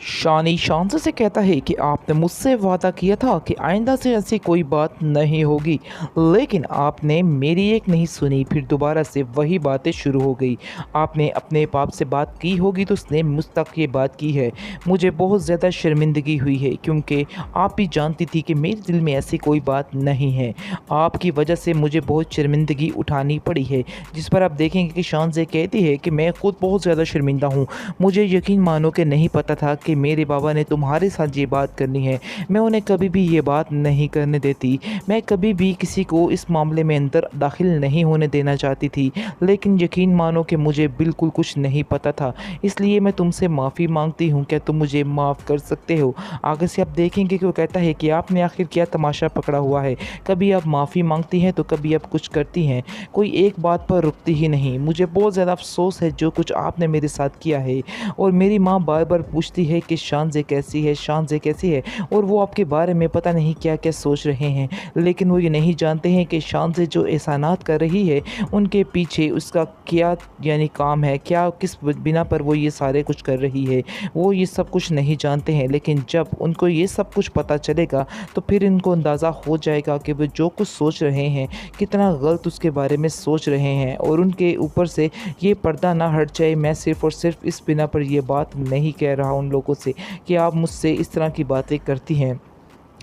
शानी शांत से कहता है कि आपने मुझसे वादा किया था कि आइंदा से ऐसी कोई बात नहीं होगी, लेकिन आपने मेरी एक नहीं सुनी। फिर दोबारा से वही बातें शुरू हो गई। आपने अपने बाप से बात की होगी तो उसने मुझ तक ये बात की है। मुझे बहुत ज़्यादा शर्मिंदगी हुई है क्योंकि आप भी जानती थी कि मेरे दिल में ऐसी कोई बात नहीं है। आपकी वजह से मुझे बहुत शर्मिंदगी उठानी पड़ी है। जिस पर आप देखेंगे कि शान कहती है कि मैं खुद बहुत ज़्यादा शर्मिंदा हूँ। मुझे यकीन मानो कि नहीं पता था कि मेरे बाबा ने तुम्हारे साथ ये बात करनी है। मैं उन्हें कभी भी ये बात नहीं करने देती। मैं कभी भी किसी को इस मामले में अंदर दाखिल नहीं होने देना चाहती थी, लेकिन यकीन मानो कि मुझे बिल्कुल कुछ नहीं पता था। इसलिए मैं तुमसे माफ़ी मांगती हूँ। क्या तुम मुझे माफ़ कर सकते हो? आगे से आप देखेंगे कि वो कहता है कि आपने आखिर क्या तमाशा पकड़ा हुआ है। कभी आप माफ़ी मांगती हैं तो कभी आप कुछ करती हैं। कोई एक बात पर रुकती ही नहीं। मुझे बहुत ज़्यादा अफसोस है जो कुछ आपने मेरे साथ किया है। और मेरी माँ बार बार पूछती है कि शानज़े कैसी है, शानज़े कैसी है, और वो आपके बारे में पता नहीं क्या क्या सोच रहे हैं। लेकिन वो ये नहीं जानते हैं कि शानज़े जो एहसानात कर रही है उनके पीछे उसका क्या यानी काम है, क्या किस बिना पर वो ये सारे कुछ कर रही है। वो ये सब कुछ नहीं जानते हैं, लेकिन जब उनको ये सब कुछ पता चलेगा तो फिर इनको अंदाज़ा हो जाएगा कि वो जो कुछ सोच रहे हैं कितना गलत उसके बारे में सोच रहे हैं। और उनके ऊपर से ये पर्दा ना हट जाए। मैं सिर्फ़ और सिर्फ इस बिना पर ये बात नहीं कह रहा उन लोगों से कि आप मुझसे इस तरह की बातें करती हैं।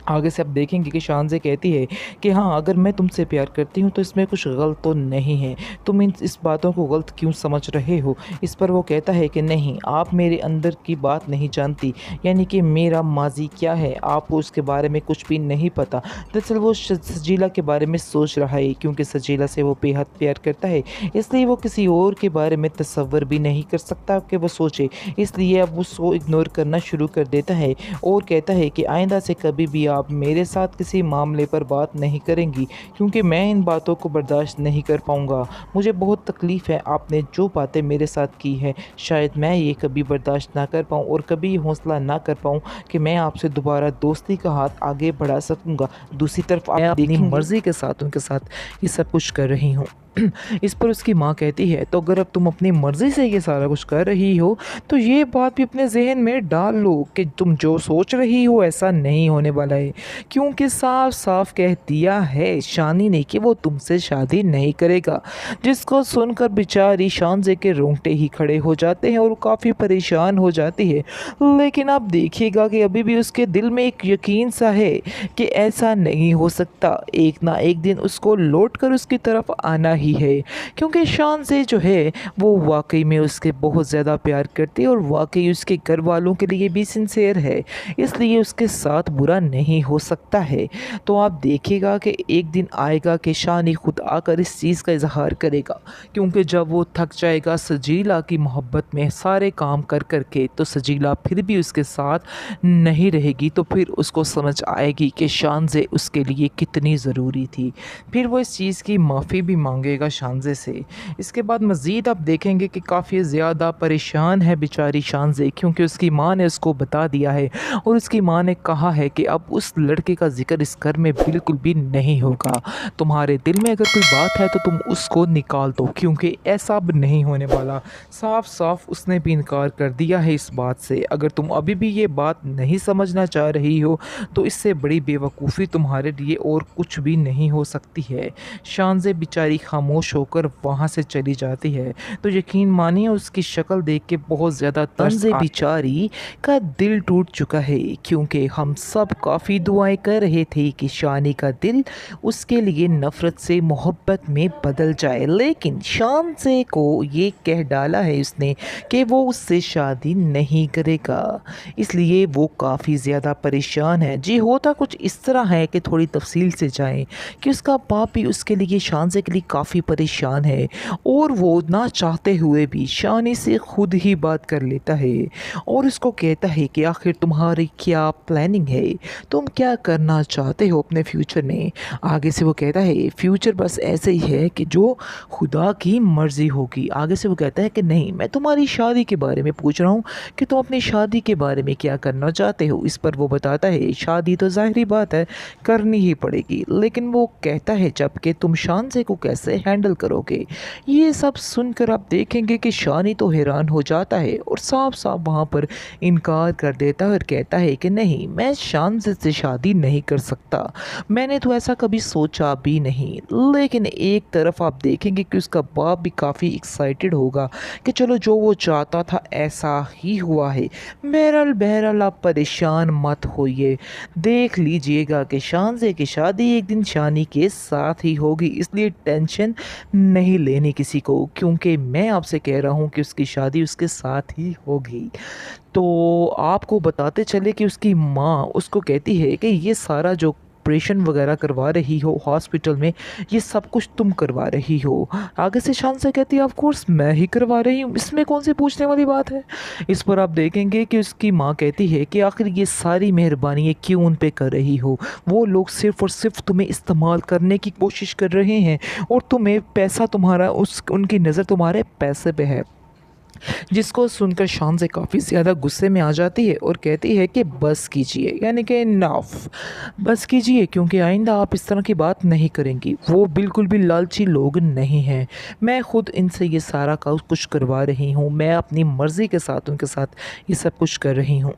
आगे से आप देखेंगे कि शानज़े कहती है कि हाँ, अगर मैं तुमसे प्यार करती हूँ तो इसमें कुछ गलत तो नहीं है। तुम इस बातों को गलत क्यों समझ रहे हो? इस पर वो कहता है कि नहीं, आप मेरे अंदर की बात नहीं जानती, यानी कि मेरा माज़ी क्या है आपको उसके बारे में कुछ भी नहीं पता। दरअसल वो सजीला के बारे में सोच रहा है क्योंकि सजीला से वो बेहद प्यार करता है। इसलिए वो किसी और के बारे में तसव्वुर भी नहीं कर सकता कि वो सोचे। इसलिए अब उसको इग्नोर करना शुरू कर देता है और कहता है कि आइंदा से कभी भी आप मेरे साथ किसी मामले पर बात नहीं करेंगी क्योंकि मैं इन बातों को बर्दाश्त नहीं कर पाऊँगा। मुझे बहुत तकलीफ़ है आपने जो बातें मेरे साथ की हैं। शायद मैं ये कभी बर्दाश्त ना कर पाऊँ और कभी हौसला ना कर पाऊँ कि मैं आपसे दोबारा दोस्ती का हाथ आगे बढ़ा सकूँगा। दूसरी तरफ आप अपनी मर्ज़ी के साथ उनके साथ ये सब कुछ कर रही हूँ। इस पर उसकी माँ कहती है तो अगर अब तुम अपनी मर्ज़ी से ये सारा कुछ कर रही हो तो ये बात भी अपने जहन में डाल लो कि तुम जो सोच रही हो ऐसा नहीं होने वाला है, क्योंकि साफ साफ कह दिया है शानी ने कि वो तुमसे शादी नहीं करेगा। जिसको सुनकर बेचारी शानज़े के रोंगटे ही खड़े हो जाते हैं और काफ़ी परेशान हो जाती है। लेकिन आप देखिएगा कि अभी भी उसके दिल में एक यकीन सा है कि ऐसा नहीं हो सकता। एक ना एक दिन उसको लौट कर उसकी तरफ आना ही है, क्योंकि शानज़े जो है वो वाकई में उसके बहुत ज़्यादा प्यार करती है और वाकई उसके घर वालों के लिए भी सिंसियर है। इसलिए उसके साथ बुरा नहीं हो सकता है। तो आप देखिएगा कि एक दिन आएगा कि शानी खुद आकर इस चीज़ का इजहार करेगा, क्योंकि जब वो थक जाएगा सजीला की मोहब्बत में सारे काम कर कर के, तो सजीला फिर भी उसके साथ नहीं रहेगी। तो फिर उसको समझ आएगी कि शानज़े उसके लिए कितनी ज़रूरी थी। फिर वो इस चीज़ की माफ़ी भी मांगेगा शानज़े से। इसके बाद मज़ीद आप देखेंगे कि काफ़ी ज़्यादा परेशान है बेचारी शानज़े, क्योंकि उसकी माँ ने उसको बता दिया है और उसकी माँ ने कहा है कि अब उस लड़के का ज़िक्र इस घर में बिल्कुल भी नहीं होगा। तुम्हारे दिल में अगर कोई बात है तो तुम उसको निकाल दो, क्योंकि ऐसा अब नहीं होने वाला। साफ साफ उसने भी इनकार कर दिया है इस बात से। अगर तुम अभी भी ये बात नहीं समझना चाह रही हो तो इससे बड़ी बेवकूफ़ी तुम्हारे लिए और कुछ भी नहीं हो सकती है। शानज़े बेचारी खामोश होकर वहाँ से चली जाती है। तो यकीन मानिए उसकी शक्ल देख के बहुत ज़्यादा शानज़े बेचारी का दिल टूट चुका है, क्योंकि हम सब काफ़ी दुआएं कर रहे थे कि शानी का दिल उसके लिए नफ़रत से मोहब्बत में बदल जाए, लेकिन शानज़े को ये कह डाला है उसने कि वो उससे शादी नहीं करेगा। इसलिए वो काफ़ी ज़्यादा परेशान है। जी, होता कुछ इस तरह है कि थोड़ी तफसील से जाएं कि उसका बाप भी उसके लिए शानज़े के लिए काफ़ी परेशान है और वो ना चाहते हुए भी शानी से खुद ही बात कर लेता है और उसको कहता है कि आखिर तुम्हारी क्या प्लानिंग है, तुम क्या करना चाहते हो अपने फ्यूचर में। आगे से वो कहता है फ्यूचर बस ऐसे ही है कि जो खुदा की मर्ज़ी होगी। आगे से वो कहता है कि नहीं, मैं तुम्हारी शादी के बारे में पूछ रहा हूँ कि तुम अपनी शादी के बारे में क्या करना चाहते हो। इस पर वो बताता है शादी तो ज़ाहिरी बात है करनी ही पड़ेगी, लेकिन वो कहता है जब कि तुम शानज़े को कैसे हैंडल करोगे? ये सब सुनकर आप देखेंगे कि शानी तो हैरान हो जाता है और साफ साफ वहाँ पर इनकार कर देता है और कहता है कि नहीं, मैं शानज़ से शादी नहीं कर सकता, मैंने तो ऐसा कभी सोचा भी नहीं। लेकिन एक तरफ आप देखेंगे कि उसका बाप भी काफ़ी एक्साइटेड होगा कि चलो जो वो चाहता था ऐसा ही हुआ है। बहरहाल बहरहाल आप परेशान मत होइए, देख लीजिएगा कि शानज़े की शादी एक दिन शानी के साथ ही होगी, इसलिए टेंशन नहीं लेनी किसी को, क्योंकि मैं आपसे कह रहा हूँ कि उसकी शादी उसके साथ ही होगी। तो आपको बताते चले कि उसकी माँ उसको कहती है कि ये सारा जो ऑपरेशन वगैरह करवा रही हो हॉस्पिटल में, ये सब कुछ तुम करवा रही हो। आगे से शान से कहती है ऑफ कोर्स मैं ही करवा रही हूँ, इसमें कौन सी पूछने वाली बात है। इस पर आप देखेंगे कि उसकी माँ कहती है कि आखिर ये सारी मेहरबानी ये क्यों उन पे कर रही हो, वो लोग सिर्फ़ और सिर्फ तुम्हें इस्तेमाल करने की कोशिश कर रहे हैं और तुम्हें पैसा तुम्हारा उनकी नज़र तुम्हारे पैसे पे है। जिसको सुनकर शान से काफ़ी ज़्यादा गुस्से में आ जाती है और कहती है कि बस कीजिए, यानी कि इनफ, बस कीजिए, क्योंकि आइंदा आप इस तरह की बात नहीं करेंगी। वो बिल्कुल भी लालची लोग नहीं हैं, मैं खुद इनसे ये सारा कुछ करवा रही हूँ, मैं अपनी मर्ज़ी के साथ उनके साथ ये सब कुछ कर रही हूँ।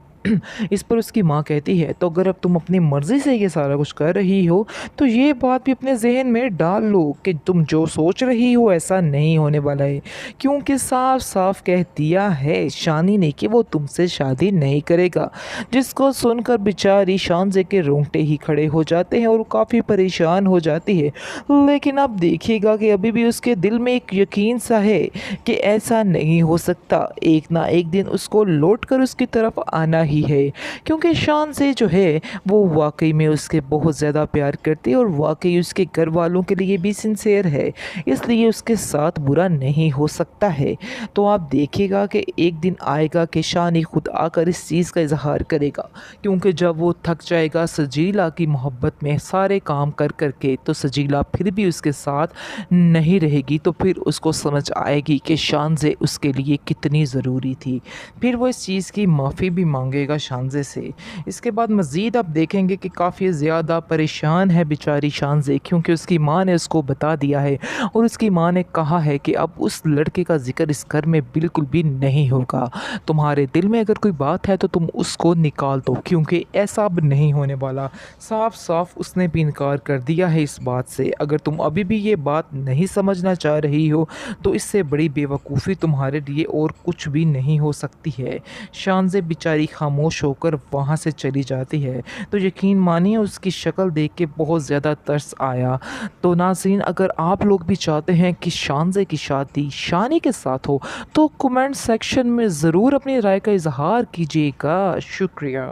इस पर उसकी माँ कहती है तो अगर अब तुम अपनी मर्ज़ी से ये सारा कुछ कर रही हो तो ये बात भी अपने जहन में डाल लो कि तुम जो सोच रही हो ऐसा नहीं होने वाला है, क्योंकि साफ साफ कह दिया है शानी ने कि वो तुमसे शादी नहीं करेगा। जिसको सुनकर बेचारी शानज़े के रोंगटे ही खड़े हो जाते हैं और वो काफ़ी परेशान हो जाती है। लेकिन आप देखिएगा कि अभी भी उसके दिल में एक यकीन सा है कि ऐसा नहीं हो सकता, एक ना एक दिन उसको लौट कर उसकी तरफ आना ही है, क्योंकि शान से जो है वो वाकई में उसके बहुत ज़्यादा प्यार करती है और वाकई उसके घर वालों के लिए भी सिंसियर है, इसलिए उसके साथ बुरा नहीं हो सकता है। तो आप देखिएगा कि एक दिन आएगा कि शान ही खुद आकर इस चीज़ का इजहार करेगा, क्योंकि जब वो थक जाएगा सजीला की मोहब्बत में सारे काम कर करके, तो सजीला फिर भी उसके साथ नहीं रहेगी, तो फिर उसको समझ आएगी कि शानज़े उसके लिए कितनी ज़रूरी थी, फिर वो इस चीज़ की माफ़ी भी मांगेगा शानज़े से। इसके बाद मज़ीद आप देखेंगे कि काफ़ी ज़्यादा परेशान है बेचारी शानज़े, क्योंकि उसकी माँ ने उसको बता दिया है और उसकी माँ ने कहा है कि अब उस लड़के का ज़िक्र इस घर में बिल्कुल भी नहीं होगा, तुम्हारे दिल में अगर कोई बात है तो तुम उसको निकाल दो, क्योंकि ऐसा अब नहीं होने वाला। साफ साफ उसने भी इनकार कर दिया है इस बात से। अगर तुम अभी भी ये बात नहीं समझना चाह रही हो तो इससे बड़ी बेवकूफ़ी तुम्हारे लिए और कुछ भी नहीं हो सकती है। शानज़े बेचारी खामोश होकर वहाँ से चली जाती है। तो यकीन मानिए उसकी शक्ल देख के बहुत ज़्यादा तरस आया। तो नाज़रीन, अगर आप लोग भी चाहते हैं कि शानज़े की शादी शानी के साथ हो तो कमेंट सेक्शन में ज़रूर अपनी राय का इजहार कीजिएगा। शुक्रिया।